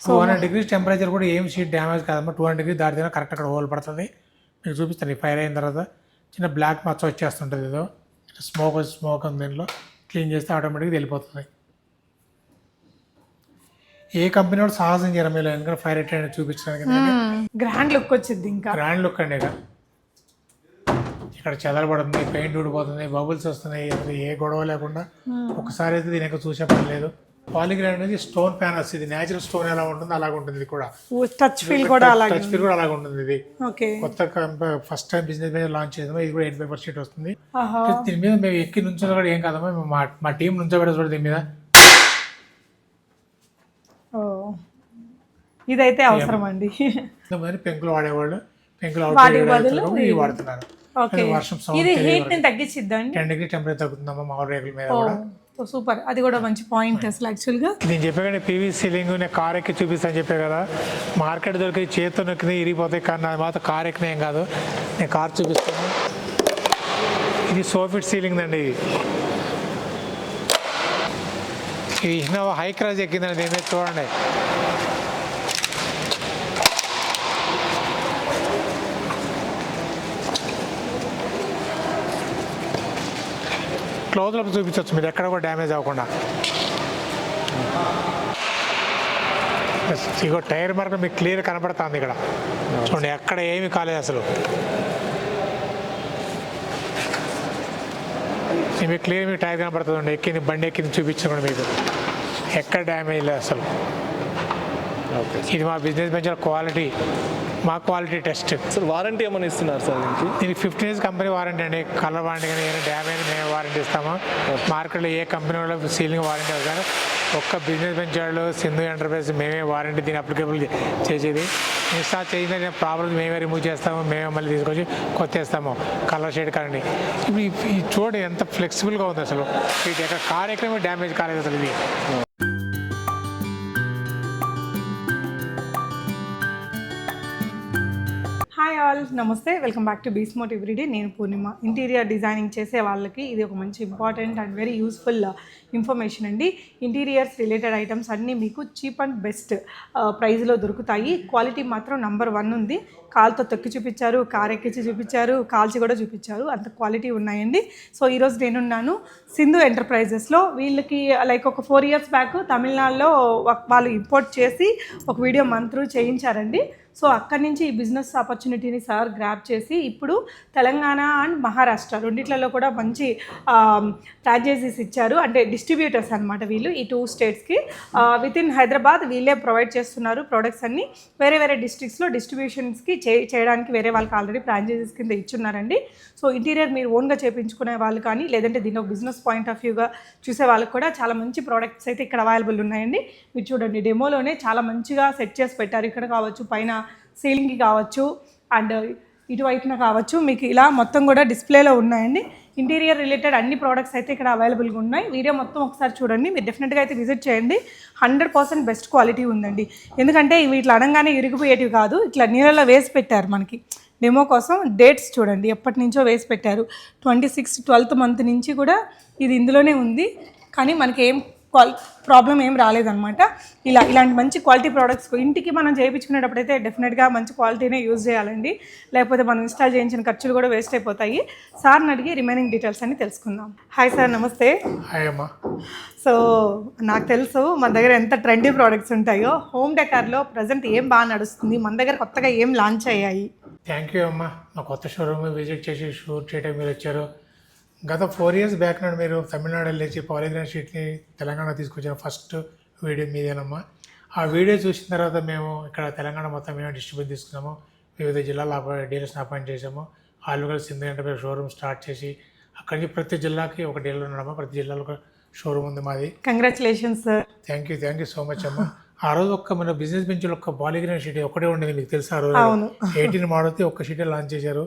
200 degrees temperature కూడా ఏం sheet damage కాదమ్మా. 200 degrees దాటితే కరెక్ట్ అక్కడ హోల్ పడుతుంది. మీకు చూపిస్తాను. ఈ ఫైర్ అయిన తర్వాత చిన్న బ్లాక్ మచ్చ వచ్చేస్తుంటుంది. ఏదో స్మోక్ ఉంది, దీనిలో క్లీన్ చేస్తే ఆటోమేటిక్గా వెళ్ళిపోతుంది. ఏ కంపెనీ కూడా సాహసం చేయడం మీరు ఎందుకంటే ఫైర్ అటెండ్ చూపించడానికి గ్రాండ్ లుక్ వచ్చింది. ఇంకా గ్రాండ్ లుక్ అండి. ఇక్కడ చెదరబడుతుంది, పెయింట్ ఊడిపోతుంది, బబుల్స్ వస్తున్నాయి. ఏ గొడవ లేకుండా ఒకసారి అయితే దీని యొక్క చూసే పని లేదు. పాలిగ్రానైట్ అనేది స్టోన్ ప్యానల్స్. ఇది నేచురల్ స్టోన్ ఎలా ఉంటుంది అలాగ ఉంటుంది. ఇది కూడా టచ్ ఫీల్ కూడా అలాగ ఉంటుంది. ఇది కొత్త ఫస్ట్ టైం బిజినెస్ మీద లాంచ్ చేసాము. ఇది కూడా 85% వస్తుంది. దీని మీద మేము ఎక్కి నుంచో కూడా ఏం కాదమ్మా. మా టీం నుంచో కూడా దీని మీద ఇదైతే అవసరం అండి. పెంకులు వాడేవాళ్ళు పెంకులు వాడుతున్నారు. వర్షం ఇది హీట్ ని తగ్గించిద్దండి. 10 degrees టెంపరేచర్ తగ్గుతుందమ్మా మామూలు రేకుల మీద కూడా. సూపర్, అది కూడా మంచి పాయింట్ అసలు. యాక్చువల్గా నేను చెప్పా కానీ పీవీ సీలింగ్ నేను కార్ ఎక్కి చూపిస్తాను చెప్పా కదా. మార్కెట్ దొరికి చేతితో నొక్కింది ఇరిగిపోతాయి, కానీ నాది మాత్రం కార్ ఎక్కిన ఏం కాదు. నేను కార్ చూపిస్తాను. ఇది సోఫిట్ సీలింగ్ అండి. ఇది ఇన్నోవా హై క్రాస్ ఎక్కిందండి. దీని మీద చూడండి. క్లోజ్లో చూపించవచ్చు మీరు, ఎక్కడ కూడా డ్యామేజ్ అవ్వకుండా. ఇగో టైర్ మార్క్ మీకు క్లియర్ కనపడుతుంది ఇక్కడ చూడండి. ఎక్కడ ఏమి కాలేదు అసలు. మీకు క్లియర్ మీకు టైర్ కనపడుతుంది. ఎక్కింది బండి ఎక్కింది చూపించండి. మీకు ఎక్కడ డ్యామేజ్ లేదు అసలు. ఇది మా బిజినెస్ వెంచర్ క్వాలిటీ, మా క్వాలిటీ టెస్ట్. సార్ వారంటీ ఏమైనా ఇస్తున్నారు సార్ దీనికి? దీనికి 15 years కంపెనీ వారంటీ అండి. కలర్ వారంటీ కానీ ఏమైనా డ్యామేజ్ మేము వారంటీ ఇస్తాము. మార్కెట్లో ఏ కంపెనీ వాళ్ళు సీలింగ్ వారంటీ అవుతారు. ఒక్క బిజినెస్ వెంచర్లు సింధు ఎంటర్ప్రైజ్ మేమే వారంటీ దీన్ని అప్లికేబుల్ చేసేది. ఇన్స్టాల్ చేసిన ప్రాబ్లమ్స్ మేమే రిమూవ్ చేస్తాము. మేమే మళ్ళీ తీసుకొచ్చి కొత్త వేస్తాము. కలర్ షేడ్ కానీ ఇప్పుడు ఈ చూడండి ఎంత ఫ్లెక్సిబుల్గా ఉంది అసలు. ఇది ఎక్కడ కార్ ఎక్కడ డ్యామేజ్ కాలేదు అసలు. ఇది హాయ్ ఆల్, నమస్తే, వెల్కమ్ బ్యాక్ టు బీస్మోట్ ఎవ్రీడే. నేను పూర్ణిమ. ఇంటీరియర్ డిజైనింగ్ చేసే వాళ్ళకి ఇది ఒక మంచి important and very useful information అండి. ఇంటీరియర్స్ రిలేటెడ్ ఐటమ్స్ అన్నీ మీకు చీప్ అండ్ బెస్ట్ ప్రైస్లో దొరుకుతాయి. క్వాలిటీ మాత్రం నెంబర్ 1 ఉంది. కాల్తో తొక్కి చూపించారు, కార్ ఎక్కించి చూపించారు, కాల్చి కూడా చూపించారు. అంత క్వాలిటీ ఉన్నాయండి. సో ఈరోజు నేనున్నాను సింధు ఎంటర్ప్రైజెస్లో. వీళ్ళకి లైక్ ఒక 4 years బ్యాక్ తమిళనాడులో వాళ్ళు ఇంపోర్ట్ చేసి ఒక వీడియో మంత్రు చేయించారండి. సో అక్కడి నుంచి ఈ బిజినెస్ ఆపర్చునిటీని సార్ గ్రాప్ చేసి ఇప్పుడు తెలంగాణ అండ్ మహారాష్ట్ర రెండిట్లలో కూడా మంచి ఫ్రాంచైజీస్ ఇచ్చారు. అంటే డిస్ట్రిబ్యూటర్స్ అనమాట వీళ్ళు. ఈ 2 స్టేట్స్కి విత్ ఇన్ హైదరాబాద్ వీళ్ళే ప్రొవైడ్ చేస్తున్నారు ప్రొడక్ట్స్ అన్ని. వేరే వేరే డిస్ట్రిక్ట్స్లో డిస్ట్రిబ్యూషన్స్కి చేయడానికి వేరే వాళ్ళకి ఆల్రెడీ ఫ్రాంచైజీస్ కింద ఇచ్చున్నారండి. సో ఇంటీరియర్ మీరు ఓన్గా చేయించుకునే వాళ్ళు కానీ లేదంటే దీన్ని ఒక బిజినెస్ పాయింట్ ఆఫ్ వ్యూగా చూసే వాళ్ళకి కూడా చాలా మంచి ప్రోడక్ట్స్ అయితే ఇక్కడ అవైలబుల్ ఉన్నాయండి. మీరు చూడండి, డెమోలోనే చాలా మంచిగా సెట్ చేసి పెట్టారు. ఇక్కడ కావచ్చు, పైన సీలింగ్కి కావచ్చు, అండ్ ఇటువైపున కావచ్చు, మీకు ఇలా మొత్తం కూడా డిస్ప్లేలో ఉన్నాయండి. ఇంటీరియర్ రిలేటెడ్ అన్ని ప్రోడక్ట్స్ అయితే ఇక్కడ అవైలబుల్గా ఉన్నాయి. వీడియో మొత్తం ఒకసారి చూడండి. మీరు డెఫినెట్గా అయితే విజిట్ చేయండి. 100% బెస్ట్ క్వాలిటీ ఉందండి. ఎందుకంటే ఇవి ఇట్లా అనగానే ఇరిగిపోయేటివి కాదు. ఇట్లా నీళ్ళలో వేసి పెట్టారు మనకి డెమో కోసం. డేట్స్ చూడండి, ఎప్పటి నుంచో వేసి పెట్టారు. 26th 12th month నుంచి కూడా ఇది ఇందులోనే ఉంది. కానీ మనకి ఏం ప్రాబ్లం ఏం రాలేదన్నమాట. ఇలాంటి మంచి క్వాలిటీ ప్రోడక్ట్స్ ఇంటికి మనం చేయించుకునేటప్పుడు అయితే డెఫినెట్గా మంచి క్వాలిటీనే యూజ్ చేయాలండి. లేకపోతే మనం ఇన్స్టాల్ చేయించిన ఖర్చులు కూడా వేస్ట్ అయిపోతాయి. సార్ని అడిగి రిమైనింగ్ డీటెయిల్స్ అన్ని తెలుసుకుందాం. హాయ్ సార్, నమస్తే. హాయ్ అమ్మా. సో నాకు తెలుసు మన దగ్గర ఎంత ట్రెండీ ప్రోడక్ట్స్ ఉంటాయో. హోమ్ డెకార్లో ప్రజెంట్ ఏం బాగా నడుస్తుంది, మన దగ్గర కొత్తగా ఏం లాంచ్ అయ్యాయి? థ్యాంక్ యూ అమ్మా. మా కొత్త షోరూమ్ విజిట్ చేసి షూట్ చేయడానికి మీరు వచ్చారు. గత 4 years బ్యాక్ నాడు మీరు తమిళనాడు వెళ్ళేసి పాలిగ్రాన్ షీట్ని తెలంగాణ తీసుకొచ్చిన ఫస్ట్ వీడియో మీదేనమ్మా. ఆ వీడియో చూసిన తర్వాత మేము ఇక్కడ తెలంగాణ మొత్తం మేము డిస్ట్రిబ్యూట్ తీసుకున్నాము. వివిధ జిల్లాలో డీలర్స్ని అపాయింట్ చేసాము. ఆలుగల్ సింధు ఎంటర్ప్రైజ్ షోరూమ్ స్టార్ట్ చేసి అక్కడి నుంచి ప్రతి జిల్లాకి ఒక డీలర్ ఉన్నామా. ప్రతి జిల్లాలో ఒక షోరూమ్ ఉంది మాది. Congratulations sir. Thank you so much అమ్మా. ఆ రోజు మన బిజినెస్ బెంచ్లో ఒక పాలిగ్రాన్ షీట్ ఒకటే ఉండేది, మీకు తెలుసు. ఆ రోజు 18 మోడల్తో ఒక్క షీటే లాంచ్ చేశారు.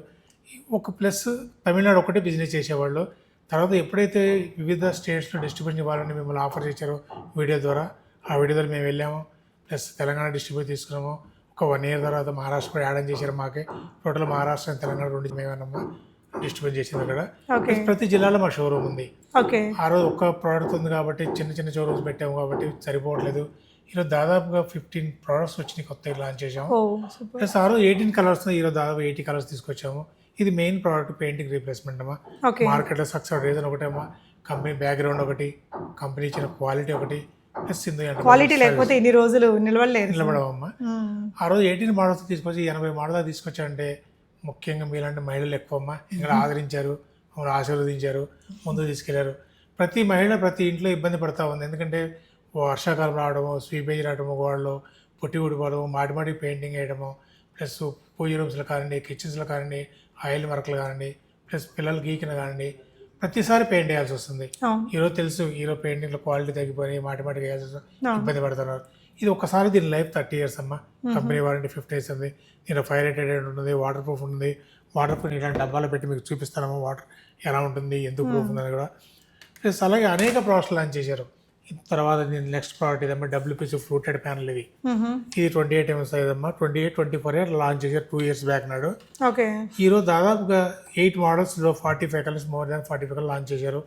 ఒక ప్లస్ తమిళనాడు ఒకటే బిజినెస్ చేసేవాళ్ళు. తర్వాత ఎప్పుడైతే వివిధ స్టేట్స్లో డిస్ట్రిబ్యూషన్ ఇవ్వాలని మిమ్మల్ని ఆఫర్ చేశారో వీడియో ద్వారా, ఆ వీడియో ద్వారా మేము వెళ్ళాము. ప్లస్ తెలంగాణ డిస్ట్రిబ్యూట్ తీసుకున్నాము. ఒక 1 year తర్వాత మహారాష్ట్ర కూడా యాడ్ చేశారు మాకే. టోటల్ మహారాష్ట్ర అండ్ తెలంగాణ 2 మేమేనమ్మా డిస్ట్రిబ్యూట్ చేసింది ఇక్కడ. ప్రతి జిల్లాలో మా షోరూమ్ ఉంది. ఆ రోజు ఒక్క ప్రోడక్ట్ ఉంది కాబట్టి చిన్న చిన్న షోరూమ్స్ పెట్టాము కాబట్టి సరిపోవట్లేదు. ఈరోజు దాదాపుగా 15 ప్రోడక్ట్స్ వచ్చినాయి కొత్తగా లాంచ్ చేసాము. ఓ సూపర్. ప్లస్ ఆ రోజు 18 కలర్స్ ఈరోజు దాదాపు 80 కలర్స్ తీసుకొచ్చాము. ఇది మెయిన్ ప్రోడక్ట్ పెయింటింగ్ రీప్లేస్మెంట్ అమ్మా. ఓకే. మార్కెట్లో సక్సెస్ రీజన్ ఒకటేమో కంపెనీ బ్యాక్గ్రౌండ్ ఒకటి, కంపెనీ ఇచ్చిన క్వాలిటీ ఒకటి, ప్లస్ క్వాలిటీ లేకపోతే ఇన్ని రోజులు నిలవలేరు. నిలబడమమ్మా. ఆ రోజు 18 మోడల్స్ తీసుకొచ్చి 80 మోడల్ తీసుకొచ్చారంటే ముఖ్యంగా మీలాంటి మహిళలు ఎక్కువ అమ్మా ఇంకా ఆదరించారు, మమ్మల్ని ఆశీర్వదించారు, ముందుకు తీసుకెళ్లారు. ప్రతి మహిళ ప్రతి ఇంట్లో ఇబ్బంది పడతా ఉంది. ఎందుకంటే వర్షాకాలం రావడము, స్వీపేజ్ రావడము, గోడలు పొట్టి ఊడిపోవడము, మాటి పెయింటింగ్ వేయడము, ప్లస్ పూజ రూమ్స్లో కానివ్వండి, కిచెన్స్లో కానివ్వండి, ఆయిల్ వర్క్లు కానివ్వండి, ప్లస్ పిల్లలు గీకిన కానివ్వండి, ప్రతిసారి పెయింట్ వేయాల్సి వస్తుంది. ఈరోజు తెలుసు ఈరోజు పెయింటింగ్లో క్వాలిటీ తగ్గిపోయి మాటికి వేయాల్సి వస్తుంది, ఇబ్బంది పడుతున్నారు. ఇది ఒకసారి దీని లైఫ్ 30 years అమ్మా. కంపెనీ వారంటీ 50 years ఉంది. దీనిలో ఫైర్ రేటెడ్ ఉంటుంది, వాటర్ ప్రూఫ్ ఉంటుంది. వాటర్ ప్రూఫ్ ఇలాంటి డబ్బాలో పెట్టి మీకు చూపిస్తానమ్మా వాటర్ ఎలా ఉంటుంది, ఎందుకు ప్రూఫ్ ఉందని కూడా. ప్లస్ అలాగే అనేక ప్రోడక్ట్స్ లాంచ్ చేశారు. తర్వాత దీని నెక్స్ట్ ప్రోడక్ట్ ఇదమ్మా WPC ఫ్లూటెడ్ ప్యానల్. ఇది 28 mm సైజ్ అమ్మా. 24 years లాంచ్ చేశారు 2 years బ్యాక్ నాడు. ఓకే. ఈరోజు దాదాపుగా 8 models 45 colours, more than 45 colours launch చేశారు.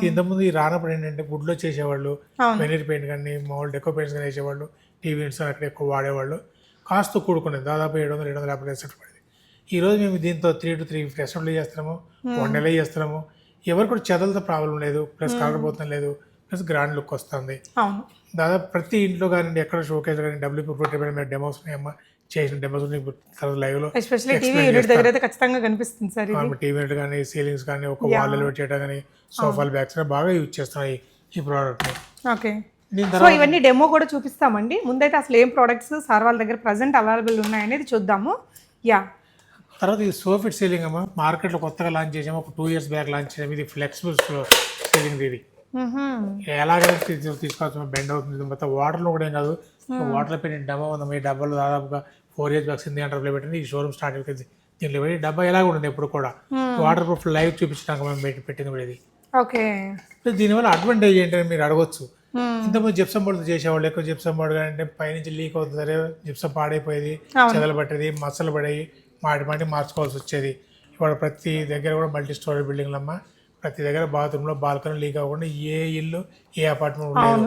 ఇంతకుముందు ఈ రానప్పుడు ఏంటంటే వుడ్లో చేసేవాళ్ళు, వెనీర్ పెయింట్ కానీ మామూలు డెకో పెయింట్స్ కానీ వేసేవాళ్ళు, టీవీ యూనిట్స్ అక్కడ ఎక్కువ వాడేవాళ్ళు. కాస్ట్ కూడుకునేది దాదాపు 700-750 ఎసెప్ట్ పడింది. ఈరోజు మేము దీంతో 3 to 350 అసెంబ్లీ చేస్తున్నాము, 1 నెల చేస్తున్నాము. ఎవరు కూడా చెదలతో ప్రాబ్లం లేదు, ప్లస్ కలర్ పోతం లేదు, ప్లస్ గ్రాండ్ లుక్ వస్తుంది. దాదాపు ప్రతి ఇంట్లో కానీ ఎక్కడ షోకేస్ కానీ WPC డెమోస్ ఉన్నాయమ్మా. చేసిన డెమోస్ లైవ్ లో టీవీ యూనిట్ కానీ, సీలింగ్స్ కానీ, ఒక వాల్ ఎలివేట్ చేయడం కానీ, సోఫాల్ బ్యాగ్స్ బాగా యూజ్ చేస్తున్నాయి ఈ ప్రోడక్ట్ ని. ఓకే. సో ఇవన్నీ డెమో కూడా చూపిస్తామండి. ముందైతే అసలు ఏం ప్రోడక్ట్స్ సార్ వాళ్ళ దగ్గర ప్రజెంట్ అవైలబుల్ ఉన్నాయనేది చూద్దాము. యా. తర్వాత ఇది సోఫిట్ సీలింగ్ అమ్మా. మార్కెట్లో కొత్తగా లాంచ్ చేసాము, ఒక 2 years బ్యాక్ లాంచ్ చేసాము. ఇది ఫ్లెక్సిబుల్ సీలింగ్. ఇది ఎలాగైనా తీసుకోవచ్చు, బెండ్ అవుతుంది. మొత్తం వాటర్లో కూడా ఏం కాదు. వాటర్లో పెట్టిన డబ్బా ఉంది. ఈ డబ్బాలో దాదాపుగా 4 years బ్యాక్ సింధీ అంటర్లో పెట్టింది. ఈ షోరూమ్ స్టార్ట్ అయిపోయింది. దీంట్లో పెట్టి డబ్బా ఎలాగ ఉంటుంది ఎప్పుడు కూడా వాటర్ ప్రూఫ్ లైవ్ చూపించడానికి మేము పెట్టింది కూడా ఇది. ఓకే. దీనివల్ల అడ్వాంటేజ్ ఏంటంటే మీరు అడగొచ్చు, ఇంతకుముందు జిప్సం బోర్డు చేసేవాళ్ళు ఎక్కువ జిప్సం బోర్డు అంటే పైనుంచి లీక్ అవుతుంది, సరే జిప్సం పాడైపోయేది, చెదలు పట్టేది, మచ్చలు పడేవి, మాటి మార్చుకోవాల్సి వచ్చేది. ఇవాళ ప్రతి దగ్గర కూడా మల్టీ స్టోరీ బిల్డింగ్లు అమ్మా. ప్రతి దగ్గర బాత్రూంలో బాల్కనీ లీక్ అవ్వకుండా ఏ ఇల్లు ఏ అపార్ట్మెంట్ ఉండదు.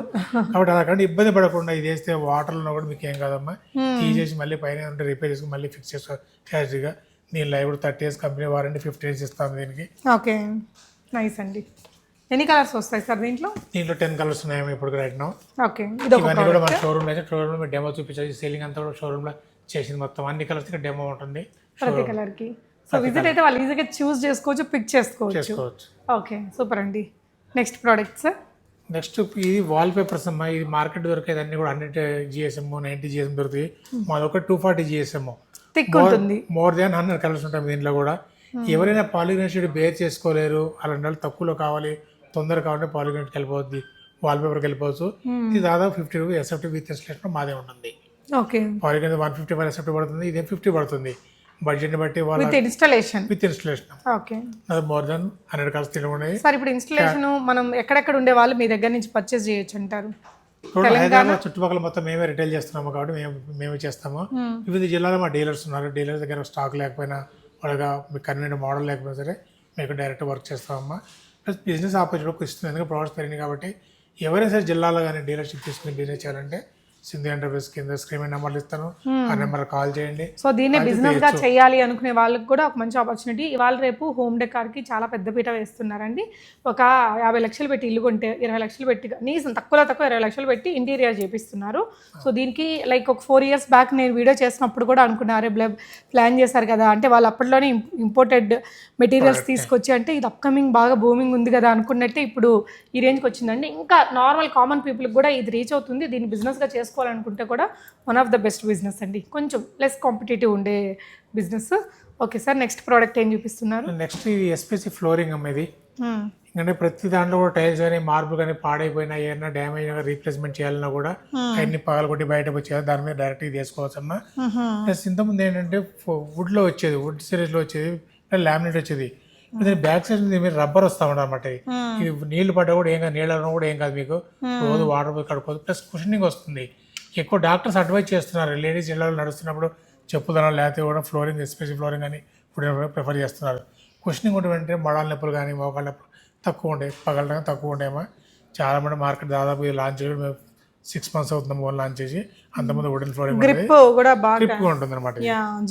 కాబట్టి అలాంటి ఇబ్బంది పడకుండా ఇది వేస్తే వాటర్లో కూడా మీకు ఏం కాదమ్మా. తీసేసి మళ్ళీ పైన ఉంటే రిపేర్ చేసుకుని మళ్ళీ ఫిక్స్ చేసుకోవాలి. దీని live 30 years company warranty 50 years ఇస్తాము దీనికి. ఓకే, నైస్ అండి. ఎన్ని కలర్స్ వస్తాయి సార్ దీంట్లో? దీంట్లో 10 కలర్స్ ఉన్నాయేమో ఇప్పుడు రైట్ నౌ. ఓకే. ఇవన్నీ కూడా మన షోరూమ్ అయితే షోరూమ్ డెమో చూపించాలి. సీలింగ్ అంతా కూడా షోరూమ్ లో చేసింది మొత్తం. అన్ని కలర్స్ డెమో ఉంటుంది ప్రతి కలర్ కి. సో విజిట్ అయితే వాళ్ళు ఈజీగా చూస్ చేసుకోవచ్చు, పిక్ చేసుకోవచ్చు. ఓకే, సూపర్ అండి. Next product sir. నెక్స్ట్ ఇది వాల్ పేపర్స్ అమ్మా. ఇది మార్కెట్ దొరికేది అన్ని కూడా 100 GSM 90 GSM దొరుకుతాయి. మాదొక 240 GSM. థిక్ ఉంటుంది. మోర్ దాన్ 100 కలర్స్ ఉంటాయి దీంట్లో కూడా. ఎవరైనా పాలిగ్రాన్ షీట్ బేర్ చేసుకోలేరు, అలాంటి వాళ్ళు తక్కువలో కావాలి, తొందరగా కావాలంటే పాలిగ్రాన్కి వెళ్ళిపోద్ది, వాల్ పేపర్కి వెళ్ళిపోవచ్చు. ఇది దాదాపు 50 రూపీస్ ఎస్ఎఫ్టీ విత్ ఇన్స్టలేషన్ మాదే ఉంటుంది. ఓకే. పాలిగ్రాన్ 150 ఎస్ఎఫ్టీ పడుతుంది, ఇదే 50 పడుతుంది. బడ్జెట్ని బట్టి విత్ ఇన్స్టలేషన్. ఓకే. అది మోర్ దాన్ 100 కలర్స్ తినఉన్నాయి సార్. ఇప్పుడు ఇన్స్టలేషన్ మనం ఎక్కడెక్కడ ఉండే వాళ్ళు మీ దగ్గర నుంచి పర్చేస్ చేయొచ్చు అంటారు? హైదరాబాద్ చుట్టుపక్కల మొత్తం మేమే రిటైల్ చేస్తున్నాము కాబట్టి మేమే చేస్తాము. వివిధ జిల్లాలో మా డీలర్స్ ఉన్నారు. డీలర్స్ దగ్గర స్టాక్ లేకపోయినా, వాళ్ళగా మీకు కన్వీనియంట్ మోడల్ లేకపోయినా సరే మీకు డైరెక్ట్ వర్క్ చేస్తామమ్మా. ప్లస్ బిజినెస్ ఆపర్చునిటీ ఇస్తుంది. ఎందుకంటే ప్రోడక్ట్స్ పెరిగినాయి కాబట్టి ఎవరైనా సరే జిల్లాలో కానీ డీలర్షిప్ తీసుకుని బిజినెస్ చేయాలంటే సింధీ ఎంటర్ప్రైజ్ కింద స్క్రీన్ నెంబర్లు ఇస్తాను, ఆ నెంబర్ కాల్ చేయండి. సో దీన్ని బిజినెస్ గా చేయాలి అనుకునే వాళ్ళకి కూడా ఒక మంచి ఆపర్చునిటీ. ఇవాళ రేపు హోమ్ డెకార్ కి చాలా పెద్ద పీట వేస్తున్నారండి. ఒక 50 లక్షలు పెట్టి ఇల్లు కొంటే 20 లక్షలు పెట్టి, కనీసం తక్కువ 20 లక్షలు పెట్టి ఇంటీరియర్ చేపిస్తున్నారు. సో దీనికి లైక్ ఒక 4 years బ్యాక్ నేను వీడియో చేసినప్పుడు కూడా అనుకున్నారు, ప్లాన్ చేశారు కదా అంటే వాళ్ళు అప్పట్లోనే ఇంపోర్టెడ్ మెటీరియల్స్ తీసుకొచ్చి, అంటే ఇది అప్కమింగ్ బాగా బూమింగ్ ఉంది కదా అనుకున్నట్టే ఇప్పుడు ఈ రేంజ్కి వచ్చిందండి. ఇంకా నార్మల్ కామన్ పీపుల్కి కూడా ఇది రీచ్ అవుతుంది. దీన్ని బిజినెస్గా చేసుకోవాలనుకుంటే కూడా one of the best business అండి. కొంచెం లెస్ కాంపిటేటివ్ ఉండే business. Okay sir, next product ఏం చూపిస్తున్నారు? నెక్స్ట్ ఇది ఎస్పీసీ ఫ్లోరింగ్ అమ్మేది. ఎందుకంటే ప్రతి దాంట్లో కూడా టైల్స్ కానీ మార్బుల్ కానీ పాడైపోయినా, ఏమైనా డ్యామేజ్ రీప్లేస్మెంట్ చేయాలన్నా కూడా అన్ని పగలు కొట్టి బయటకు వచ్చేది, దాని మీద డైరెక్ట్గా చేసుకోవచ్చు అమ్మా. ప్లస్ ఇంతకుముందు ఏంటంటే వుడ్లో వచ్చేది, వుడ్ సిరీస్లో వచ్చేది, లామినేట్ వచ్చేది. బ్యాక్ సైడ్ మీరు రబ్బర్ వస్తా ఉంటారు అనమాట. ఇది నీళ్లు పడ్డా కూడా ఏం కాదు, నీళ్ళలో కూడా ఏం కాదు, మీకు రోజు వాటర్ పోయి కడుకోవచ్చు. ప్లస్ కుషనింగ్ వస్తుంది. ఎక్కువ డాక్టర్స్ అడ్వైజ్ చేస్తున్నారు లేడీస్ ఇళ్ళలో నడుస్తున్నప్పుడు చెప్పుదనం లేకపోతే కూడా ఫ్లోరింగ్, ఎస్పెషల్ ఫ్లోరింగ్ అని ఇప్పుడు ప్రిఫర్ చేస్తున్నారు. కుషనింగ్ ఉంటే వెంటనే మడాల నొప్పులు కానీ మోకాళ్ళ నొప్పులు తక్కువ ఉంటాయి, పగలడం తక్కువ ఉంటాయేమో. చాలామంది మార్కెట్ దాదాపు ఇది లాంచ్ మేము 6 months అవుతుంది ఓన్ లాంచ్ చేసి. అంతకుముందు వుడెన్ ఫ్లోరింగ్ గ్రిప్ కూడా బాగా గ్రిప్గా ఉంటుంది అనమాట.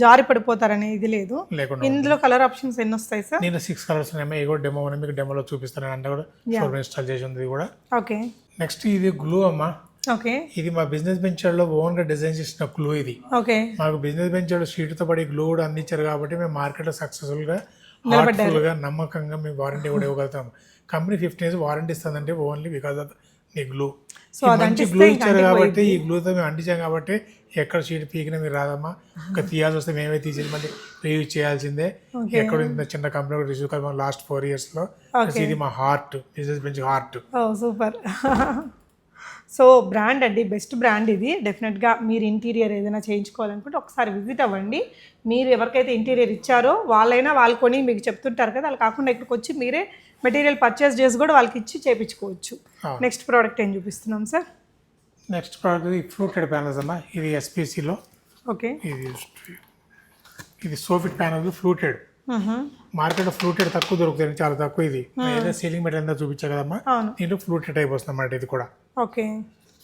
జారి పడిపోతారనే ఇది లేదు. లేకుండా ఇందులో కలర్ ఆప్షన్స్ ఎన్ని వస్తాయి సార్? నేను 6 కలర్స్ ఉన్నాయి. ఇగో డెమో అని మీకు డెమోలో చూపిస్తాను. అంటే కూడా షోరూమ్ ఇన్స్టాల్ చేసి ఉంది ఇది కూడా. ఓకే నెక్స్ట్ ఇది గ్లూ అమ్మా. ఓకే ఇది మా బిజినెస్ వెంచర్లో ఓన్గా డిజైన్ చేసిన గ్లూ ఇది. ఓకే మాకు బిజినెస్ వెంచర్లో షీట్తో పడి గ్లూ కూడా అందించారు కాబట్టి మేము మార్కెట్లో సక్సెస్ఫుల్గా హార్ట్ఫుల్గా నమ్మకంగా మేము వారంటీ కూడా ఇవ్వగలుగుతాం. కంపెనీ 15 years వారంటీ ఇస్తుందంటే only because of the glue. మంచి గ్లూ ఇచ్చారు కాబట్టి ఈ గ్లూతో మేము అంటించాం కాబట్టి ఎక్కడ షీట్ పీకినా మీరు రాదమ్మా. ఒక తీయాల్సి వస్తే మేమే తీసేది మళ్ళీ రీయూజ్ చేయాల్సిందే. ఎక్కడ చిన్న కంపెనీ కూడా రిసీవ్ కాదు. లాస్ట్ 4 yearsలో ఇది మా heart, business bench heart. Super. So brand అండి, బెస్ట్ బ్రాండ్ ఇది. డెఫినెట్గా మీరు ఇంటీరియర్ ఏదైనా చేయించుకోవాలనుకుంటే ఒకసారి విజిట్ అవ్వండి. మీరు ఎవరికైతే ఇంటీరియర్ ఇచ్చారో వాళ్ళైనా వాళ్ళు కొని మీకు చెప్తుంటారు కదా, అలా కాకుండా ఇక్కడికి వచ్చి మీరే మెటీరియల్ పర్చేస్ చేసి కూడా వాళ్ళకి ఇచ్చి చేయించుకోవచ్చు. నెక్స్ట్ ప్రోడక్ట్ ఏం చూపిస్తున్నాం సార్? నెక్స్ట్ ప్రోడక్ట్ ఇది ఫ్లూటెడ్ ప్యానల్స్ అమ్మా. ఇది ఎస్పీసీలో. ఓకే ఇది సోఫిట్ ప్యానల్ ఫ్లూటెడ్. మార్కెట్లో ఫ్లూటెడ్ తక్కువ దొరుకుతుంది, చాలా తక్కువ. ఇది ఏదైనా సీలింగ్ మెటీరియల్ అంతా చూపించా కదమ్మా. దీంట్లో ఫ్లూటెడ్ టైప్ వస్తుంది అన్నమాట ఇది కూడా. ఓకే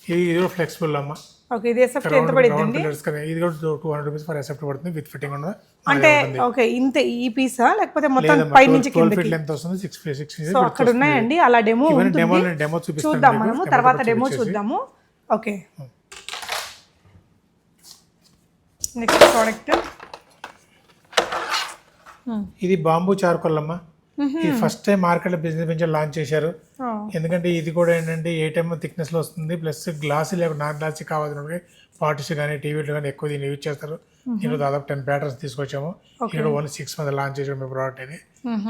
ఇది కూడా ఫ్లెక్సిబుల్ అమ్మా. ఓకే ఇది ఎస్ఎఫ్టీ ఎంత పడుతుంది? ఇది కూడా 200 rupees ఫర్ ఎస్ఎఫ్టీ పడుతుంది విత్ ఫిట్టింగ్ ఉన్నది. అంటే ఓకే ఇంత ఈ పీసా లేకపోతే మొత్తం పై నుంచి కిందకి? 12 feet లెంత్ వస్తుంది. 6 feet. సో అక్కడ ఉన్నాయండి అలా డెమో డెమో చూద్దాం మనము, తర్వాత డెమో చూద్దాము. ఓకే నెక్స్ట్ ప్రోడక్ట్ ఇది బాంబూ చార్కోల్ అమ్మా. ఇది ఫస్ట్ టైం మార్కెట్లో బిజినెస్ వెంచర్ లాంచ్ చేశారు. ఎందుకంటే ఇది కూడా ఏంటంటే 8 mm థిక్నెస్లో వస్తుంది. ప్లస్ గ్లాసీ లేకుండా నాన్ గ్లాసీ కావాల్సిన పార్టీస్ కానీ టీవీలు కానీ ఎక్కువ దీన్ని యూజ్ చేస్తారు. దీనిలో దాదాపు 10 patterns తీసుకొచ్చాము. ఇక్కడ ఓన్లీ 6 months లాంచ్ చేసాము మీ ప్రోడక్ట్ ఇది.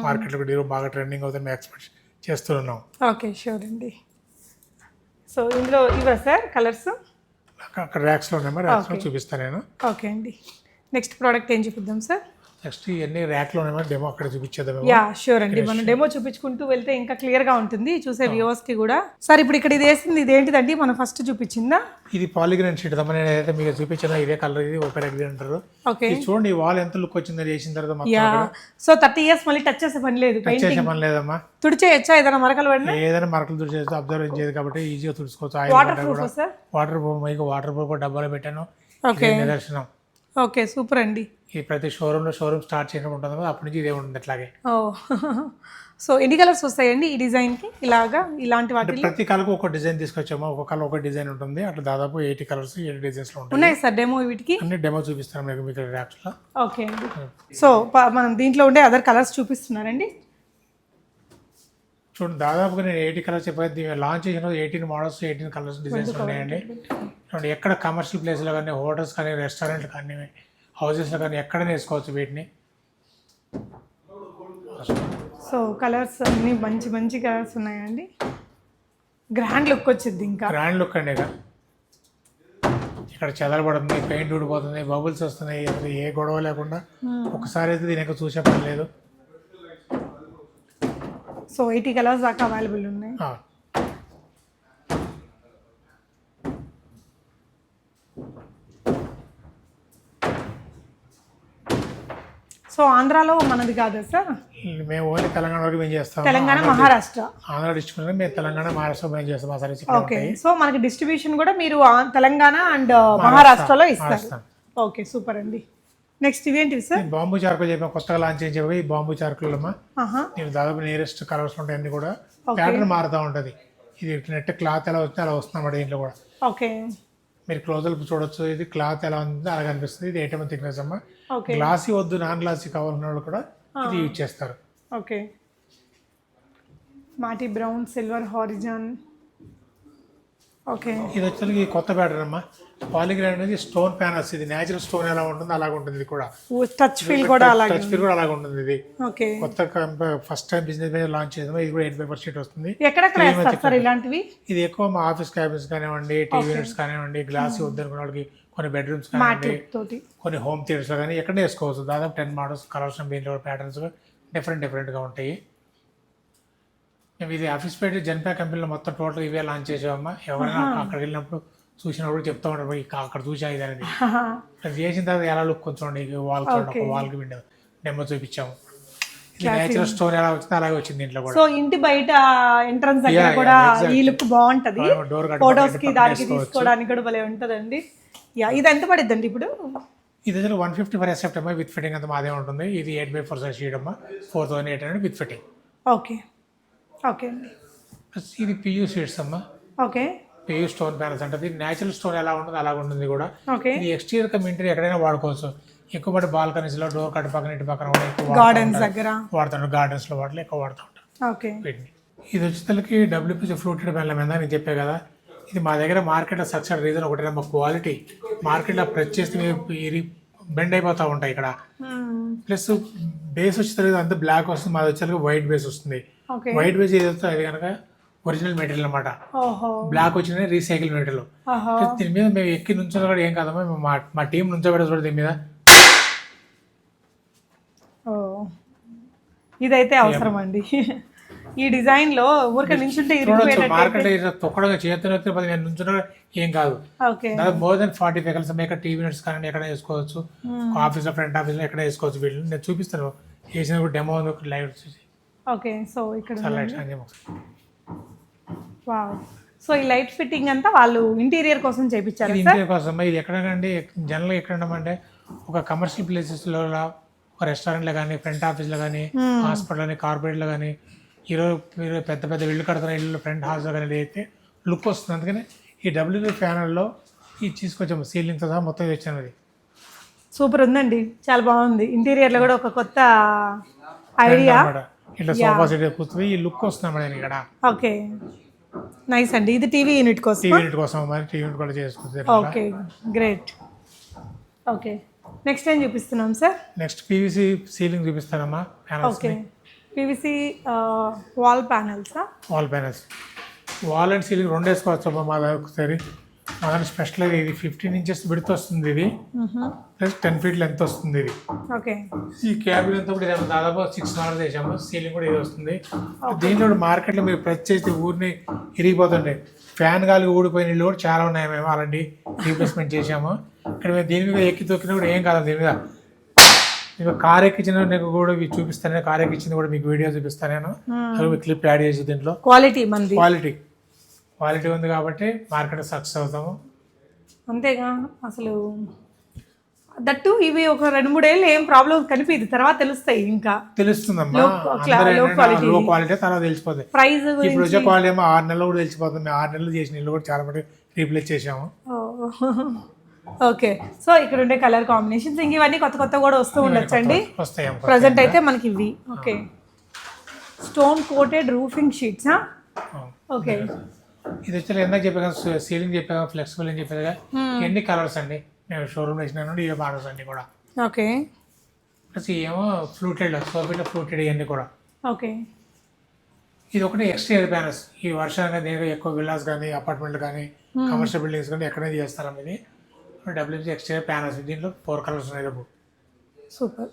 మార్కెట్లో కూడా ఈరోజు బాగా ట్రెండింగ్ అవుతుంది, మేము ఎక్స్పెక్ట్ చేస్తున్నాం. ఓకే షూర్ అండి. సో ఇందులో ఇవా సార్ కలర్స్? అక్కడ ర్యాక్స్లో ఉన్నాయి, ర్యాక్స్లో చూపిస్తాను నేను. ఓకే అండి. నెక్స్ట్ ప్రోడక్ట్ ఏం చూపిద్దాం సార్? నెక్స్ట్ ఇవన్నీ ర్యాక్లో ఉన్నాయి, డెమో అక్కడ చూపించేద్దాం. యా షూర్ అండి. మనం డెమో చూపించుకుంటూ వెళ్తే ఇంకా క్లియర్గా ఉంటుంది చూసే వ్యూవర్స్కి కూడా. సార్ ఇప్పుడు ఇక్కడ ఇది వేసింది ఇది ఏంటిదండి? మనం ఫస్ట్ చూపించిందా? ఇది పాలిగ్రాన్ షీట్ అమ్మ. నేను ఏదైతే మీకు చూపించానో ఇదే కలర్, ఇది ఓపెన్ అగ్రీన్ అంటారు. ఓకే చూడండి ఈ వాల్ ఎంత లుక్ వచ్చిందో చేసిన తర్వాత. యా సో 30 years మళ్ళీ టచ్ చేసే పని లేదు, చేసే పని లేదమ్మా. తుడిచేయచ్చా ఏదైనా మరకలు పడినా? ఏదైనా మరకలు తుడిచేస్తే అబ్జర్వ్ చేయదు కాబట్టి ఈజీగా తుడుచుకోవచ్చు. Waterproof sir? Waterproof, మీకు వాటర్ ప్రూఫ్ డబ్బాలో పెట్టాను. నిదర్శనం. ఓకే సూపర్ అండి. ఈ ప్రతి షోరూమ్ స్టార్ట్ చేయడం ఉంటుంది కదా, అప్పటి నుంచి ఇదే ఉంటుంది అట్లాగే. ఓ సో ఎన్ని కలర్స్ వస్తాయండి ఈ డిజైన్కి? ఇలాగా ఇలాంటి వాటి ప్రతి కలర్కు ఒక డిజైన్ తీసుకొచ్చాము. ఒక కలర్ ఒక డిజైన్ ఉంటుంది. అట్లా దాదాపు 80 colors 80 designs ఉంటాయి. ఉన్నాయి సార్ డెమో వీటికి? అన్ని డెమో చూపిస్తాను మీకు ర్యాక్స్లో. ఓకే అండి. సో మనం దీంట్లో ఉండే అదర్ కలర్స్ చూపిస్తున్నారండి. చూడండి దాదాపుగా నేను 80 colors చెప్పేది. లాంచ్ చేసిన 18 models 18 colors డిజైన్స్ ఉన్నాయండి. చూడండి ఎక్కడ కమర్షియల్ ప్లేస్లో కానీ, హోటల్స్ కానీ, రెస్టారెంట్లు కానీ, హౌసెస్లో కానీ ఎక్కడైనా వేసుకోవచ్చు వీటిని. సో కలర్స్ అన్నీ మంచి మంచి కలర్స్ ఉన్నాయండి. గ్రాండ్ లుక్ వచ్చింది. ఇంకా గ్రాండ్ లుక్ అండి. ఇక్కడ చెదలబడుతుంది, పెయింట్ ఊడిపోతుంది, బబుల్స్ వస్తున్నాయి. ఏ గొడవ లేకుండా ఒకసారి అయితే దీని యొక్క చూసే పని లేదు. సో 80 colors దాకా అవైలబుల్ ఉన్నాయి. సో ఆంధ్రాలో మనది కాదా సార్? మేము ఓన్లీ తెలంగాణ వరకు మేము చేస్తాం. తెలంగాణ మహారాష్ట్ర ఆంధ్ర డిస్ట్రిక్ట్ మేము తెలంగాణ మహారాష్ట్ర మేము చేస్తాం. ఆ సర్వీస్. ఓకే సో మనకి డిస్ట్రిబ్యూషన్ కూడా మీరు తెలంగాణ అండ్ మహారాష్ట్రలో ఇస్తారు. ఓకే సూపర్ అండి. నెక్స్ట్ ఇవేంటివి సార్? బాంబూ చార్కులు చెప్పాము, కొత్తగా లాంచ్ చేసి చెప్పి ఈ బాంబూ చార్కులమ్మా. నేను దాదాపు నియరెస్ట్ కలర్స్ ఉంటాయి అన్ని కూడా. ప్యాటర్న్ మారుతూ ఉంటుంది. ఇది నెట్ క్లాత్ ఎలా వస్తే అలా వస్తుంది అన్నమాట దీంట్లో కూడా. ఓకే మీరు క్లోజర్ చూడొచ్చు. ఇది క్లాత్ ఎలా ఉంది అలా కనిపిస్తుంది. ఇది 8 mm థిక్నెస్ అమ్మా. గ్లాసీ వద్దు నాన్ గ్లాసీ కావాలన్న వాళ్ళు కూడా ఇది యూజ్ చేస్తారు. ఓకే మాటి బ్రౌన్ సిల్వర్ హారిజాన్. ఓకే ఇది వచ్చేసరికి కొత్త ప్యాటర్న్ అమ్మా. పాలిగ్రాన్ అనేది స్టోన్ ప్యానల్స్. ఇది నేచురల్ స్టోన్ ఎలా ఉంటుంది అలాగ ఉంటుంది. ఇది కూడా టచ్ ఫీల్ కూడా అలాగే ఉంటుంది. ఇది ఓకే కొత్త ఫస్ట్ టైం బిజినెస్ మీద లాంచ్ చేసాము. ఇది కూడా 8 షీట్ వస్తుంది. ఎక్కడ సార్ ఇలాంటివి? ఇది ఎక్కువ మా ఆఫీస్ క్యాబిన్స్ కానివ్వండి, టీవీ యూనిట్స్ కానివ్వండి, గ్లాస్ వద్దనుకున్న వాళ్ళకి కొన్ని బెడ్రూమ్స్ కానివ్వండి, కొన్ని హోమ్ థియేటర్స్ కానీ ఎక్కడ వేసుకోవచ్చు. దాదాపు 10 models కలర్స్ దీంట్లో ప్యాటర్న్స్ డిఫరెంట్గా ఉంటాయి. మేము ఇది ఆఫీస్ పెట్టి జన్పే కంపెనీలో మొత్తం టోటల్ ఇవే లాంచ్ చేసామమ్మా. ఎవరైనా అక్కడికి వెళ్ళినప్పుడు చూసినప్పుడు చెప్తా ఉంటారు అక్కడ చూసా ఇది అనేది. అది చేసిన తర్వాత ఎలా లుక్ కొంచెం వాల్కి విండో డెమో చూపించాము. ఇది నేచురల్ స్టోన్ ఎలా వచ్చింది అలాగే వచ్చింది దీంట్లో కూడా. సో ఇంటి బయట ఎంట్రన్స్ దగ్గర Yeah, కూడా yeah, exactly. ఈ లుక్ బాగుంటది, డోర్ ఫొటోస్ కి దానికి తీసుకోవడానికి కూడా భలే ఉంటదండి. యా, ఇది ఎంత పడిద్దండి ఇప్పుడు? ఇది వచ్చి 150 ఫర్ ఎసెప్ట్ అమ్మా, విత్ ఫిట్టింగ్ అంతా మాదే ఉంటుంది. ఇది 8x4 సైజ్ షీట్ అమ్మా, 4800 విత్ ఫిట్టింగ్. ఓకే ఓకే అండి. ప్లస్ ఇది పియూ షీట్స్ అమ్మా, ఓకే పియూ స్టోన్ ప్యానల్స్ అంటే నేచురల్ స్టోన్ ఎలా ఉంటుంది అలాగ ఉంటుంది కూడా. ఓకే ఇది ఎక్స్టీరియర్ కమ్ ఇంటీరియర్ ఎక్కడైనా వాడుకోవచ్చు. ఎక్కువ పడి బాల్కనీస్ లో డోర్ కట్ పక్కన ఇంటి పక్కన కూడా ఎక్కువ గార్డెన్స్ దగ్గర వాడుతుంటారు, గార్డెన్స్ లో వాటిలో ఎక్కువ వాడుతూ ఉంటారు ఓకే. వీటిని. ఇది వచ్చేసరికి WPC ఫ్లూటెడ్ బెల్లం మీద నేను చెప్పే కదా, ఇది మా దగ్గర మార్కెట్లో సక్సెస్ రీజన్ ఒకటి మా క్వాలిటీ. మార్కెట్లో ప్రెస్ చేస్తే ఇది బెండ్ అయిపోతూ ఉంటాయి ఇక్కడ. ప్లస్ బేస్ వచ్చేసరికి అంతా బ్లాక్ వస్తుంది, మాది వచ్చేసరికి వైట్ బేస్ వస్తుంది. ఓకే వైట్ బేస్ ఏదైతే అది కనుక ఒరిజినల్ మెటీరియల్ అనమాట. ఓహో బ్లాక్ వచ్చిన రీసైకిల్ మెటీరియల్. ఓహో దీని మీద మేము ఎక్కి నుంచో కూడా ఏం కాదమ్మా, మేము మా టీం నుంచోబెట్ట చూడ దీని మీద. ఓ ఇదైతే అవసరం అండి. ఈ డిజైన్ లో ఊరికే నించుంటే మార్కెట్ తొక్కడగా చేతులు నేను నుంచున్నా ఏం కాదు. ఓకే దాదాపు మోర్ దెన్ 45 ఎకర్స్ ఇక్కడ టీవీ యూనిట్స్ కానీ ఎక్కడ వేసుకోవచ్చు, ఆఫీస్ లో ఫ్రంట్ ఆఫీస్ లో ఎక్కడ వేసుకోవచ్చు. వీళ్ళు నేను చూపిస్తాను, వేసిన డెమో ఉంది లైవ్ వచ్చేసి. ఓకే సో ఇక్కడ లైట్స్ అని వావ్. సో ఈ లైట్ ఫిట్టింగ్ అంతా వాళ్ళు ఇంటీరియర్ కోసం చేయించారు సార్? ఇంటీరియర్ కోసం. ఇది ఎక్కడండి జనరల్గా ఎక్కడ ఉండమంటే ఒక కమర్షియల్ ప్లేసెస్లో, ఒక రెస్టారెంట్లో కానీ, ఫ్రంట్ ఆఫీస్లో కానీ, హాస్పిటల్ కానీ, కార్పొరేట్లో కానీ, ఈరోజు మీరు పెద్ద పెద్ద ఇల్లు కడుతున్న ఇల్లు ఫ్రంట్ హౌస్లో కానీ అయితే లుక్ వస్తుంది. అందుకని ఈ WP ప్యానల్లో ఇది తీసుకొచ్చాము, సీలింగ్తో సహా మొత్తం తెచ్చాను. అది సూపర్ ఉందండి, చాలా బాగుంది. ఇంటీరియర్ లో కూడా ఒక కొత్త ఐడియా. ఇట్లా సోఫా సెట్ కూర్చుని ఈ లుక్ వస్తుంది అన్నమాట ఇక్కడ. ఓకే నైస్ అండి. ఇది టీవీ యూనిట్ కోసం, టీవీ యూనిట్ కోసం మరి టీవీ యూనిట్ కూడా చేసుకుంటారు. Okay great. ఓకే నెక్స్ట్ ఏం చూపిస్తున్నాం సార్? నెక్స్ట్ PVC సీలింగ్ చూపిస్తానమ్మా. ఓకే PVC వాల్ ప్యానల్సా? Wall panels, wall and ceiling రెండు వేసుకోవచ్చు అమ్మా. మా దగ్గర ఒకసారి మా దగ్గర స్పెషల్ ఇది 15 ఇంచెస్ విడ్త్ వస్తుంది, ఇది ప్లస్ 10 feet లెంత్ వస్తుంది. ఇది ఓకే ఈ క్యాబిన్ అంతా కూడా ఇది దాదాపు 6 hours చేసాము. సీలింగ్ కూడా ఇది వస్తుంది. దీంట్లో మార్కెట్లో మీరు ప్రెస్ చేస్తే ఊరిని ఇరిగిపోతుంటాయి. ఫ్యాన్ గాలి ఊడిపోయిన ఇల్లు కూడా చాలా ఉన్నాయి, మేము అలాంటి రీప్లేస్మెంట్ చేసాము. ఇక్కడ మేము దీని మీద ఎక్కి తొక్కినా కూడా ఏం కాదు. దీని మీద మీకు కార్ ఎక్కించిన నీకు కూడా ఇవి చూపిస్తాను, కార్ ఎక్కించింది కూడా మీకు వీడియో చూపిస్తాను నేను. అవి క్లిప్ యాడ్ చేసి దీంట్లో క్వాలిటీ మంది క్వాలిటీ ఉంది కాబట్టి మార్కెట్ సక్సెస్ అవుతాము. అంతేగా అసలు. దట్టు ఇవి ఒక 2-3 ఏళ్ళు ఏం ప్రాబ్లం కనిపిది, తర్వాత తెలుస్తాయి. ఇంకా తెలుస్తుందమ్మా, లో క్వాలిటీ తర్వాత తెలిసిపోతాయి. ప్రైస్ ఇప్పుడు వచ్చే క్వాలిటీ ఏమో 6 నెలలు కూడా తెలిసిపోతుంది. మేము 6 నెలలు చేసిన ఇల్లు కూడా చాలా మంది రీప్లేస్ చేసాము. ఓకే సో ఇక్కడ ఉండే కలర్ కాంబినేషన్స్ ఇంక ఇవన్నీ కొత్త కొత్త కూడా వస్తూ ఉండొచ్చండి. వస్తాయి ప్రజెంట్ అయితే మనకి ఇవి. Okay stone coated roofing sheets. Okay ఇది వచ్చి ఎందాక చెప్పాను, సీలింగ్ చెప్పాను, ఫ్లెక్సిబుల్ అని చెప్పేది. ఎన్ని కలర్స్ అండి మేము షోరూమ్ వేసినా ఇవే మోడల్స్ అన్ని కూడా. ఓకే ప్లస్ ఏమో ఫ్లూటెడ్, సోఫీలో ఫ్లూటెడ్ ఇవన్నీ కూడా. ఓకే ఇది ఒకటి ఎక్స్టీరియర్ ప్యానల్స్. ఈ వర్షానికి నేను ఎక్కువ విల్లాస్ కానీ, అపార్ట్మెంట్లు కానీ, కమర్షియల్ బిల్డింగ్స్ కానీ ఎక్కడైనా చేస్తారా ఇది WPC ఎక్స్టీరియర్ ప్యానల్స్. దీంట్లో 4 colors ఉన్నాయి. సూపర్.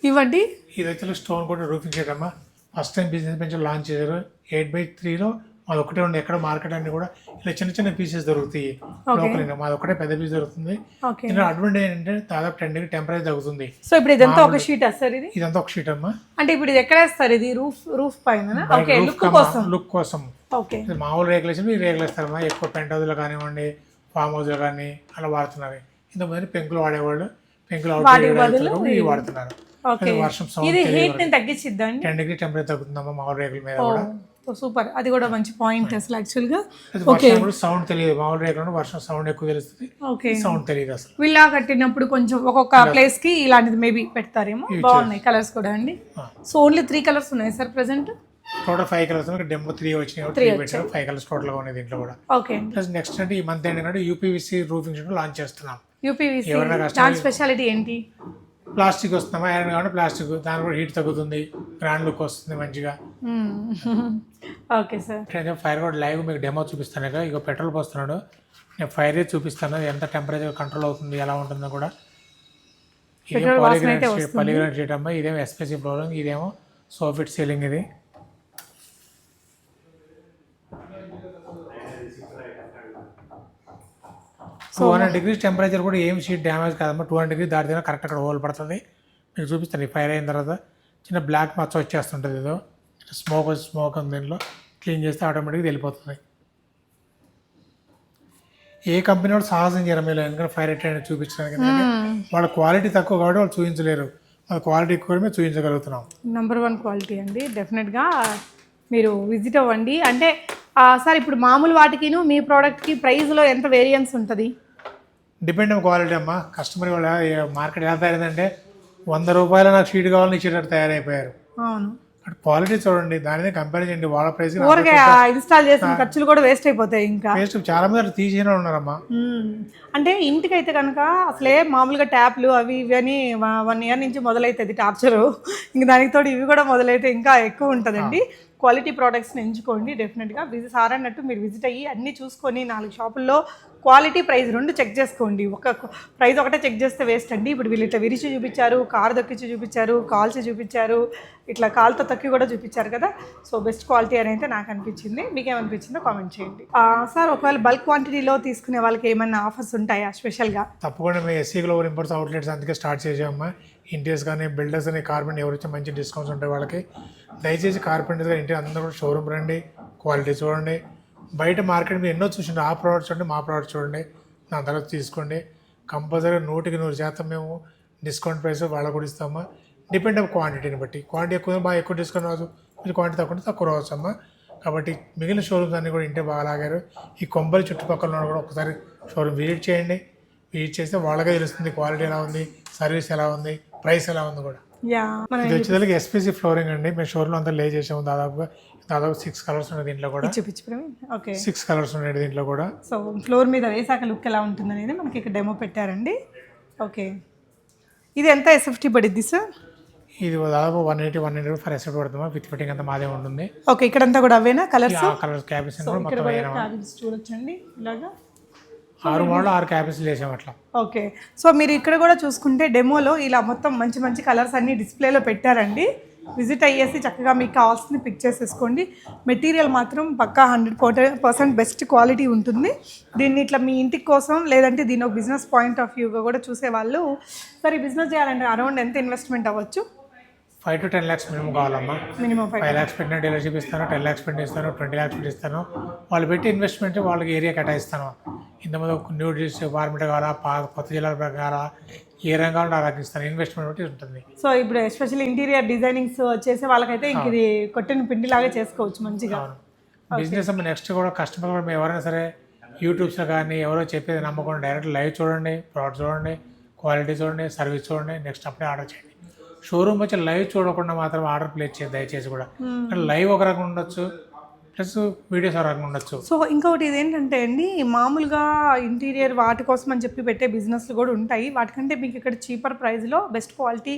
ఇవ్వండి. ఇది వచ్చి స్టోన్ కూడా రూఫింగ్ షీట్ అమ్మా. ఫస్ట్ టైం బిజినెస్ పెంచి లాంచ్ చేశారు. 8x3లో మాది ఒకటే ఉండే, ఎక్కడ మార్కెట్ అన్ని కూడా ఇలా చిన్న చిన్న పీసెస్ దొరుకుతాయి లోకల్. మాది ఒకటే పెద్ద పీస్ దొరుకుతుంది. దీనిలో అడ్వాంటేజ్ ఏంటంటే దాదాపు 10 degree టెంపరేచర్ తగ్గుతుంది. సో ఇప్పుడు ఇదంతా ఒక షీట్ వేస్తారు? ఇది ఇదంతా ఒక షీట్ అమ్మా. అంటే ఇప్పుడు ఇది ఎక్కడ వేస్తారు? ఇది రూఫ్ పైన. ఓకే లుక్ కోసం. ఓకే మామూలు రేగులేషన్ మీరు రేగులేస్తారమ్మా. ఎక్కువ పెంట్ హౌస్లో కానివ్వండి, ఫామ్ హౌస్లో కానీ అలా వాడుతున్నారు. ఇంతకుముందు పెంకులు వాడేవాళ్ళు, పెంకులు వాడుతున్నారు. వర్షం ఇది హీట్ ని తగ్గించిద్దండి. 10 degree టెంపరేచర్ తగ్గుతుందమ్మా మామూలు రేగుల మీద కూడా. సూపర్, అది కూడా మంచి పాయింట్ అసలు యాక్చువల్ గా. సౌండ్ తెలియదు, మామూలు రేగులో వర్షం సౌండ్ ఎక్కువ తెలుస్తుంది, సౌండ్ తెలియదు అసలు. విల్లా కట్టినప్పుడు కొంచెం ఒక్కొక్క ప్లేస్ కి ఇలాంటిది మేబీ పెడతారేమో. బాగున్నాయి కలర్స్ కూడా అండి. సో ఓన్లీ 3 colors ఉన్నాయి సార్ ప్రెసెంట్? టోటల్ 5 colors ఉన్నాయి. డెమో 3 వచ్చినాయి, 3 పెట్టారు. 5 colors టోటల్ గా ఉన్నాయి దీంట్లో కూడా. ఓకే ప్లస్ నెక్స్ట్ అంటే ఈ మంత్ ఏంటంటే UPVC రూఫింగ్ షీట్ లాంచ్ చేస్తున్నాం. UPVC దాని స్పెషాలిటీ ఏంటి? ప్లాస్టిక్ వస్తుందమ్మా, ఐరన్ కాబట్టి ప్లాస్టిక్, దాని కూడా హీట్ తగ్గుతుంది, గ్రాండ్ లుక్ వస్తుంది మంచిగా. Okay sir. ఫైర్ కూడా లైవ్ మీకు డెమో చూపిస్తాను. ఇక పెట్రోల్ పోస్తున్నాడు, నేను ఫైర్ చూపిస్తాను ఎంత టెంపరేచర్ కంట్రోల్ అవుతుంది, ఎలా ఉంటుందో కూడా. ఇదేమో పాలిగ్రానైట్ షీట్ అమ్మా, ఇదేమో ఎస్పెసివ్ ఫ్లోరింగ్, ఇదేమో సోఫిట్ సీలింగ్. ఇది 200 degrees టెంపరేచర్ కూడా ఏం షీట్ డ్యామేజ్ కాదమ్మా. 200 degrees దాటితే కరెక్ట్ అక్కడ హోల్ పడుతుంది. మీకు చూపిస్తాను ఈ ఫైర్ అయిన తర్వాత చిన్న బ్లాక్ మచ్చ వచ్చేస్తుంటుంది ఏదో స్మోక్ ఉంది దీనిలో క్లీన్ చేస్తే ఆటోమేటిక్గా వెళ్ళిపోతుంది. ఏ కంపెనీ వాళ్ళు సాహసం చేయరు మీరు ఎందుకంటే ఫైర్ రేట్ అనేది చూపించడానికి, ఎందుకంటే వాళ్ళ క్వాలిటీ తక్కువ కాబట్టి వాళ్ళు చూపించలేరు, వాళ్ళ క్వాలిటీ ఎక్కువ మేము చూపించగలుగుతున్నాం. నెంబర్ 1 క్వాలిటీ అండి. డెఫినెట్గా మీరు విజిట్ అవ్వండి. అంటే సార్ ఇప్పుడు మామూలు వాటికిను మీ ప్రోడక్ట్కి ప్రైస్లో ఎంత వేరియన్స్ ఉంటుంది? డిపెండ్ ఆన్ క్వాలిటీ అమ్మా. కస్టమర్ వాళ్ళ మార్కెట్ ఎలా తయారైందంటే 100 రూపాయలు నాకు షీట్ కావాలని ఇచ్చేటట్టు తయారైపోయారు. అవును, క్వాలిటీ చూడండి, దానిదే కంపేర్ చేయండి. వాళ్ళ ప్రైస్ ఊరికే ఇన్స్టాల్ చేసిన ఖర్చులు కూడా వేస్ట్ అయిపోతాయి. ఇంకా వేస్ట్ చాలా మంది తీసేనే ఉన్నారమ్మా. అంటే ఇంటికైతే కనుక అసలే మామూలుగా ట్యాప్లు అవి ఇవి అని 1 ఇయర్ నుంచి మొదలవుతుంది టార్చరు. ఇంక దానికి తోడు ఇవి కూడా మొదలైతే ఇంకా ఎక్కువ ఉంటుందండి. క్వాలిటీ ప్రోడక్ట్స్ని ఎంచుకోండి. డెఫినెట్గా సార్ అన్నట్టు మీరు విజిట్ అయ్యి అన్నీ చూసుకొని 4 షాపుల్లో క్వాలిటీ ప్రైస్ 2 చెక్ చేసుకోండి. ఒక ప్రైస్ ఒకటే చెక్ చేస్తే వేస్ట్ అండి. ఇప్పుడు వీళ్ళు ఇట్లా విరిచి చూపించారు, కారు దొక్కించి చూపించారు, కాల్చి చూపించారు, ఇట్లా కాలుతో తొక్కి కూడా చూపించారు కదా. సో బెస్ట్ క్వాలిటీ అని అయితే నాకు అనిపించింది. మీకేమనిపించిందో కామెంట్ చేయండి. సార్ ఒకవేళ బల్క్ క్వాంటిటీలో తీసుకునే వాళ్ళకి ఏమైనా ఆఫర్స్ ఉంటాయా స్పెషల్గా? తప్పకుండా మేము ఎస్సీ గ్లోబల్ ఇంపోర్ట్స్ అవుట్లెట్స్ అందుకే స్టార్ట్ చేసామమ్మా. ఇంటీరియర్స్ కానీ బిల్డర్స్ కానీ కార్పెంటర్ ఎవరైతే మంచి డిస్కౌంట్స్ ఉంటాయి వాళ్ళకి దయచేసి కార్పెంటర్స్ కానీ ఇంటి అందరూ కూడా షోరూమ్ రండి, క్వాలిటీ చూడండి. బయట మార్కెట్ మీరు ఎన్నో చూసిండి, ఆ ప్రోడక్ట్స్ చూడండి, మా ప్రోడక్ట్ చూడండి, దాని తర్వాత తీసుకోండి. కంపల్సరీగా 100% మేము డిస్కౌంట్ ప్రైస్ వాళ్ళకు కూడా ఇస్తామా. డిపెండ్ ఆన్ క్వాంటిటీని బట్టి, క్వాంటిటీ ఎక్కువ బాగా ఎక్కువ డిస్కౌంట్ రావచ్చు, మీరు క్వాంటిటీ తక్కువ రావచ్చు అమ్మా. కాబట్టి మిగిలిన షోరూమ్స్ అన్నీ కూడా ఇంటే బాగా లాగారు. ఈ కొంబలి చుట్టుపక్కల ఉన్న కూడా ఒకసారి షోరూమ్ విజిట్ చేయండి. విజిట్ చేస్తే వాళ్ళకే తెలుస్తుంది క్వాలిటీ ఎలా ఉంది, సర్వీస్ ఎలా ఉంది, ప్రైస్ ఎలా ఉంది కూడా. ఇది వచ్చేదానికి ఎస్పీసీ ఫ్లోరింగ్ అండి. మేము షోరూమ్ అంతా లే చేసాము. దాదాపు 6 కలర్స్ ఉన్నాయి దీంట్లో కూడా. 6 కలర్స్ ఉన్నాయి దీంట్లో కూడా. సో ఫ్లోర్ మీద వేసాక లుక్ ఎలా ఉంటుంది అనేది మనకి ఇక్కడ డెమో పెట్టారండి. ఓకే, ఇది ఎంత ఎస్ఎఫ్టీ పడిద్ది సార్? ఇది దాదాపు 180 ఫర్ ఎస్ఎఫ్టీ పడుతుంది. విత్ ఫిట్టింగ్ అంతా మాదే ఉంటుంది. ఓకే, ఇక్కడంతా కూడా అవేనా కలర్స్? కలర్స్ క్యాబిన్స్ చూడొచ్చండి ఇలాగా 6 మోడల్ 6 క్యాబిన్స్ వేసాము అట్లా. ఓకే, సో మీరు ఇక్కడ కూడా చూసుకుంటే డెమోలో ఇలా మొత్తం మంచి మంచి కలర్స్ అన్ని డిస్ప్లేలో పెట్టారండి. విజిట్ అయ్యేసి చక్కగా మీకు కావాల్సింది పిక్ చేసేసుకోండి. మెటీరియల్ మాత్రం పక్కా 100% బెస్ట్ క్వాలిటీ ఉంటుంది. దీన్ని ఇట్లా మీ ఇంటికి కోసం లేదంటే దీని ఒక బిజినెస్ పాయింట్ ఆఫ్ వ్యూగా కూడా చూసేవాళ్ళు సరే ఈ బిజినెస్ చేయాలంటే అరౌండ్ ఎంత ఇన్వెస్ట్మెంట్ అవ్వచ్చు? 5 to 10 lakhs మినిమం కావాలమ్మా. మినిమం 5 lakhs పెట్టిన డీలర్షిప్ ఇస్తాను, 10 lakhs పెట్టి ఇస్తాను, 20 lakhs పెట్టి ఇస్తాను. వాళ్ళు పెట్టి ఇన్వెస్ట్మెంట్ వాళ్ళకి ఏరియా కేటాయిస్తాను. ఇంతమంది న్యూ డిస్ట్రిక్ట్ ఫార్మేట్ కావాలా, కొత్త జిల్లాల కావాలా, ఏ రంగాల్లో నాకు ఇస్తాను. ఇన్వెస్ట్మెంట్ బట్టి ఉంటుంది. సో ఇప్పుడు ఎస్పెషల్లీ ఇంటీరియర్ డిజైనింగ్స్ చేసే వాళ్ళకైతే ఇంక ఇది కొట్టిన పిండిలాగా చేసుకోవచ్చు మంచిగా. బిజినెస్ నెక్స్ట్ కూడా కస్టమర్ కూడా మేము ఎవరైనా సరే యూట్యూబ్స్లో కానీ ఎవరో చెప్పేది నమ్మకుండా డైరెక్ట్ లైవ్ చూడండి, ప్రోడక్ట్ చూడండి, క్వాలిటీ చూడండి, సర్వీస్ చూడండి, నెక్స్ట్ అప్పుడే ఆర్డర్ చేయండి. షోరూమ్ వచ్చి లైవ్ చూడకుండా మాత్రం ఆర్డర్ ప్లేస్ చేయదు దయచేసి కూడా. లైవ్ ఒక రకంగా ఉండొచ్చు, ప్లస్ వీడియోస్ ఒక రకంగా ఉండొచ్చు. సో ఇంకొకటి ఇదేంటంటే అండి, మామూలుగా ఇంటీరియర్ వాటి కోసం అని చెప్పి పెట్టే బిజినెస్లు కూడా ఉంటాయి. వాటికంటే మీకు ఇక్కడ చీపర్ ప్రైస్లో బెస్ట్ క్వాలిటీ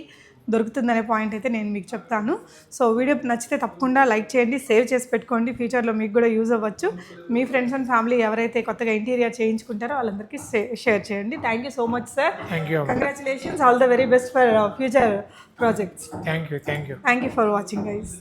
దొరుకుతుందనే పాయింట్ అయితే నేను మీకు చెప్తాను. సో వీడియో నచ్చితే తప్పకుండా లైక్ చేయండి, సేవ్ చేసి పెట్టుకోండి. ఫ్యూచర్లో మీకు కూడా యూజ్ అవ్వచ్చు. మీ ఫ్రెండ్స్ అండ్ ఫ్యామిలీ ఎవరైతే కొత్తగా ఇంటీరియర్ చేయించుకుంటారో వాళ్ళందరికీ షేర్ చేయండి. Thank you so much sir. Congratulations, all the very best for future projects. Thank you for watching guys.